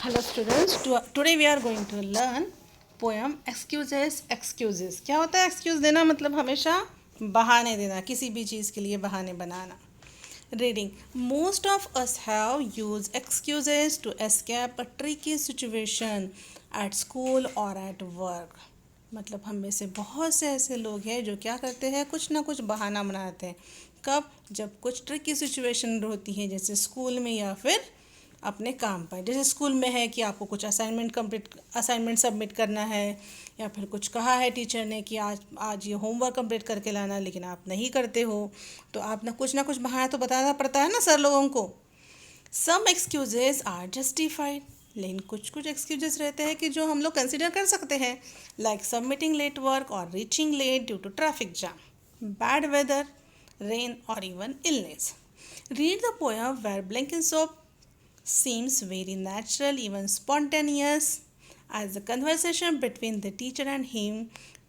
Hello students, today we are going to learn poem excuses excuses. क्या होता है excuse देना? मतलब हमेशा बहाने देना, किसी भी चीज़ के लिए बहाने बनाना. Reading. Most of us have used excuses to escape a tricky situation at school or at work. मतलब हम में से बहुत से ऐसे लोग हैं जो क्या करते हैं, कुछ ना कुछ बहाना बनाते हैं. कब? जब कुछ ट्रिकी सिचुएशन होती है, जैसे स्कूल में या फिर अपने काम पर. जैसे स्कूल में है कि आपको कुछ असाइनमेंट सबमिट करना है, या फिर कुछ कहा है टीचर ने कि आज आज ये होमवर्क कंप्लीट करके लाना, लेकिन आप नहीं करते हो, तो आप ना कुछ बहाना तो बताना पड़ता है ना सर लोगों को. सम एक्सक्यूजेस आर जस्टिफाइड, लेकिन कुछ एक्सक्यूजेस रहते हैं कि जो हम लोग कंसिडर कर सकते हैं, लाइक सबमिटिंग लेट वर्क और reaching late due to traffic jam, bad weather, rain और even illness. Read the poem where Blenkinsop seems very natural, even spontaneous, as the conversation between the teacher and him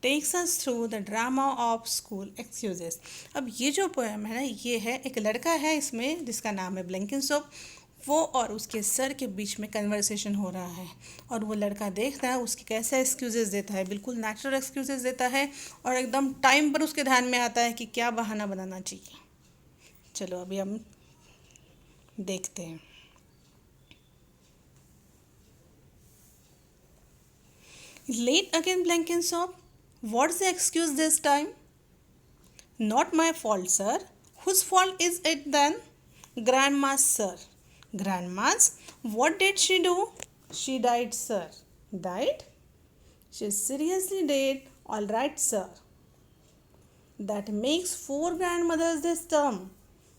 takes us through the drama of school excuses. अब ये जो poem है ना, ये है एक लड़का है इसमें जिसका नाम है ब्लैंकिंसोप. वो और उसके सर के बीच में कन्वर्सेशन हो रहा है, और वो लड़का देखता है उसके कैसे एक्सक्यूजेस देता है, बिल्कुल नेचुरल एक्सक्यूजेस देता है, और एकदम टाइम पर उसके ध्यान में आता है कि क्या बहाना बनाना चाहिए. चलो अभी हम देखते हैं. Late again, Blenkinsop? What's the excuse this time? Not my fault, sir. Whose fault is it then? Grandma's, sir. Grandma's? What did she do? She died, sir. Died? She's seriously dead. All right, sir. That makes 4 grandmothers this term,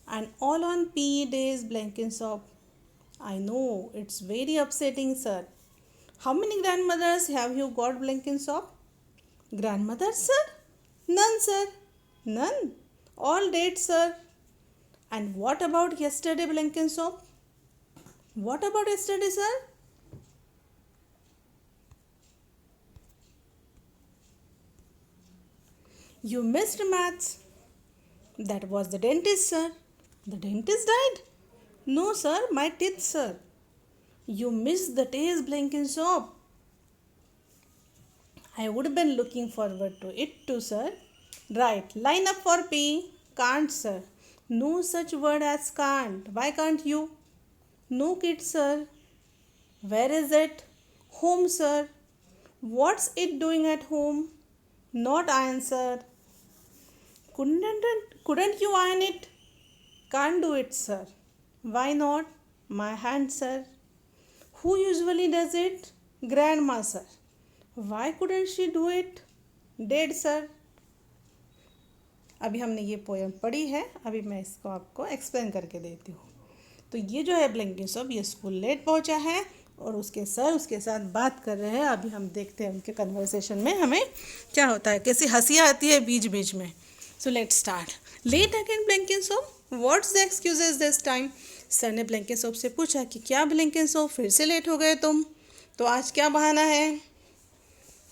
and all on PE days, Blenkinsop. I know, it's very upsetting, sir. How many grandmothers have you got, Blenkinsop? Grandmothers, sir? None, sir. None. All dead, sir. And what about yesterday, Blenkinsop? What about yesterday, sir? You missed maths. That was the dentist, sir. The dentist died? No, sir. My teeth, sir. You missed the taste, Blenkinsop. I would have been looking forward to it too, sir. Right, line up for P. Can't, sir. No such word as can't. Why can't you? No kid, sir. Where is it? Home, sir. What's it doing at home? Not iron, sir. Couldn't you iron it? Can't do it, sir. Why not? My hand, sir. Who usually does it? Grandma, sir. Why couldn't she do it? Dead, sir. अभी हमने ये poem पढ़ी है, अभी मैं इसको आपको explain करके देती हूँ. तो ये जो है ब्लैंकिंसॉप, ये स्कूल लेट पहुँचा है और उसके सर उसके साथ बात कर रहे हैं. अभी हम देखते हैं उनके कन्वर्सेशन में हमें क्या होता है, कैसी हंसियाँ आती है बीच बीच में. So let's start. Late again Blenkinsop, what's the excuses this time? Sir ने ब्लैंकिंसॉप से पूछा कि क्या ब्लैंकिंसॉप, फिर से लेट हो गए तुम, तो आज क्या बहाना है?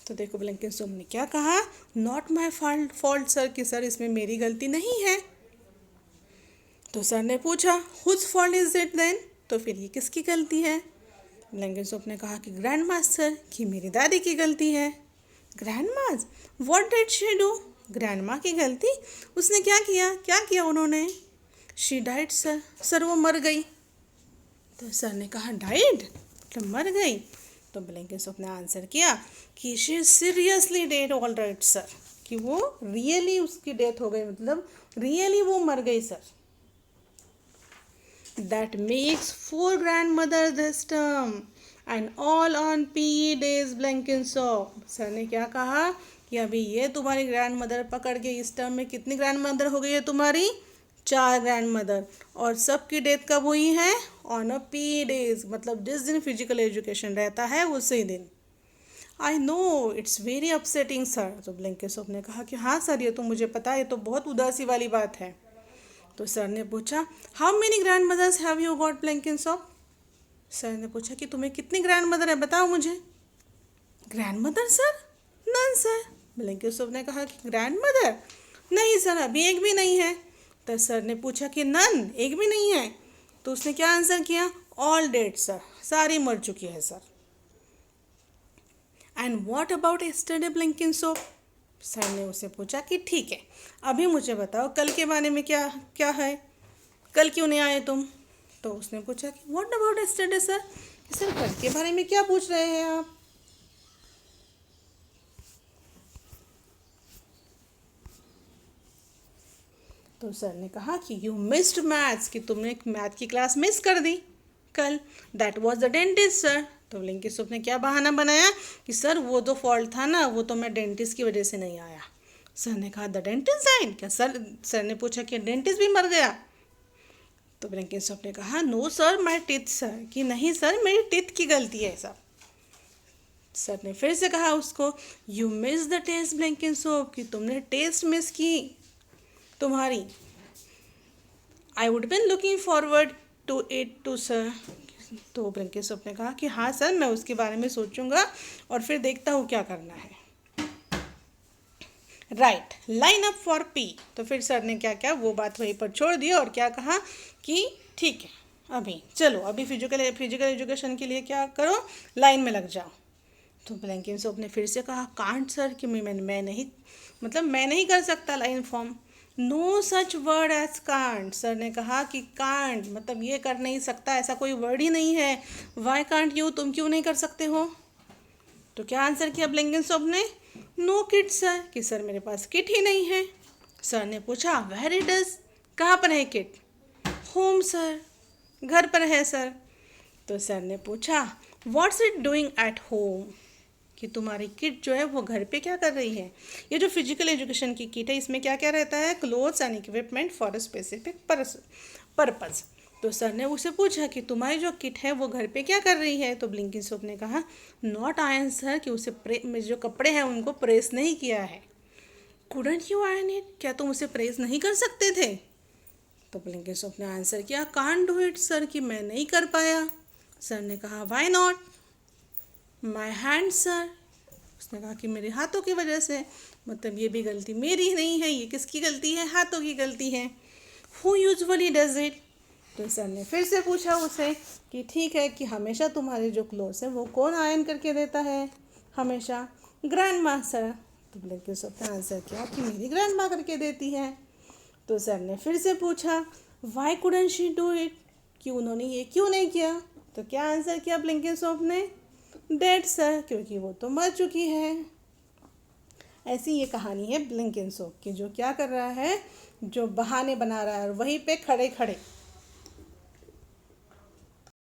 तो देखो ब्लैंकिंसॉप ने क्या कहा, नॉट माई फॉल्ट सर, कि सर इसमें मेरी गलती नहीं है. तो सर ने पूछा whose fault is it then, तो फिर ये किसकी गलती है? ब्लैंकिंसॉप ने कहा कि ग्रैंड मास्टर, कि मेरी दादी की गलती है. ग्रैंड माज, what did she do? Grand माँ की गलती, उसने क्या किया उन्होंने? She died, sir. सर वो मर गई. तो सर ने कहा डाइड, मतलब मर गई. तो ब्लैंकिंसॉप ने आंसर किया कि she is seriously dead. All right, sir, कि वो रियली उसकी डेथ हो गई, मतलब रियली वो मर गई, sir. That makes 4 grandmother this term and all on PE days, Blenkinsop. Sir ने क्या कहा कि अभी ये तुम्हारी ग्रैंड मदर पकड़ के इस टर्म में कितनी ग्रैंड मदर हो गई है तुम्हारी? 4 ग्रैंड मदर. और सबकी डेथ कब हुई है? ऑन अ PE डेज, मतलब जिस दिन फिजिकल एजुकेशन रहता है उसी दिन. I know, it's very upsetting, sir. तो ब्लैंकिंसॉप ने कहा कि हाँ सर, ये तो मुझे पता है, ये तो बहुत उदासी वाली बात है. तो सर ने पूछा how many grandmothers have you got, Blenkinsop? Sir ने पूछा कि तुम्हें कितनी ग्रैंड मदर है, बताओ मुझे. Grandmother, sir? None, sir. Blenkinsop ने कहा कि ग्रैंड मदर नहीं सर, अभी एक भी नहीं है. तो सर ने पूछा कि नन, एक भी नहीं है? तो उसने क्या आंसर किया, ऑल डेड सर, सारी मर चुकी है sir. And what about yesterday blinking soap, sir ने उसे पूछा कि ठीक है, अभी मुझे बताओ कल के बारे में क्या क्या है, कल क्यों नहीं आए तुम। तो उसने पूछा कि व्हाट अबाउट यस्टरडे सर, कि सर कल के बारे में क्या पूछ रहे हैं आप। तो सर ने कहा कि यू मिस्ड मैथ्स, कि तुमने मैथ की क्लास मिस कर दी कल। That was the dentist sir. तो ब्लिंकिंग सोप ने क्या बहाना बनाया कि सर वो तो फॉल्ट था ना, वो तो मैं डेंटिस्ट की वजह से नहीं आया। सर ने कहा द डेंटिस्ट डाइड, क्या सर ने पूछा कि डेंटिस्ट भी मर गया। तो ब्लिंकिंग सोप ने कहा no sir my teeth sir, कि नहीं सर मेरी टीथ की गलती है सब। सर ने फिर से कहा उसको you miss the test Blenkinsop, कि तुमने टेस्ट मिस की तुम्हारी। I would been looking forward to it too sir. तो ब्लिंकिंग सोप ने कहा कि हाँ सर, मैं उसके बारे में सोचूंगा और फिर देखता हूँ क्या करना है। Right, line up for P. तो फिर सर ने क्या क्या वो बात वहीं पर छोड़ दी और क्या कहा कि ठीक है, अभी चलो, अभी फिजिकल एजुकेशन के लिए क्या करो, लाइन में लग जाओ। तो ब्लिंकिंग सोप ने फिर से कहा कांट सर, कि मैं नहीं, मतलब मैं नहीं कर सकता line form. No such word as can't. Sir ने कहा कि कांट मतलब ये कर नहीं सकता, ऐसा कोई वर्ड ही नहीं है। वाई कांट यू, तुम क्यों नहीं कर सकते हो। तो क्या आंसर किया ब्लिंकिंग सोप ने, नो किट सर, कि सर मेरे पास किट ही नहीं है। सर ने पूछा वेर इट इज, कहाँ पर है किट। होम सर, घर पर है सर। तो सर ने पूछा what's it doing at home, कि तुम्हारी किट जो है वो घर पे क्या कर रही है। ये जो फिजिकल एजुकेशन की किट है इसमें क्या क्या रहता है, clothes and equipment for a specific purpose. तो सर ने उसे पूछा कि तुम्हारी जो किट है वो घर पे क्या कर रही है। तो ब्लिंकिंग सोप ने कहा नॉट आयरन सर, कि उसे जो कपड़े हैं उनको प्रेस नहीं किया है। कुडंट यू आयरन इट, क्या तुम उसे प्रेस नहीं कर सकते थे। तो ब्लिंकिंग सोप ने आंसर किया कांट डू इट सर, कि मैं नहीं कर पाया। सर ने कहा why not, my hand sir. उसने कहा कि मेरे हाथों की वजह से, मतलब ये भी गलती मेरी नहीं है, ये किसकी गलती है, हाथों की गलती है। Who usually does it. तो सर ने फिर से पूछा उसे कि ठीक है, कि हमेशा तुम्हारे जो क्लोथ्स हैं वो कौन आयरन करके देता है हमेशा। ग्रैंड माँ सर। तो ब्लिंकिंग सोप ने आंसर किया कि मेरी ग्रैंड माँ करके देती है। तो सर ने फिर से पूछा why couldn't she do it, कि उन्होंने ये क्यों नहीं किया। तो क्या आंसर किया ब्लिंकिंग सोप ने, डेड सर, क्योंकि वो तो मर चुकी है। ऐसी ये कहानी है ब्लिंकिंग सोप की, जो क्या कर रहा है, जो बहाने बना रहा है और वहीं पे खड़े खड़े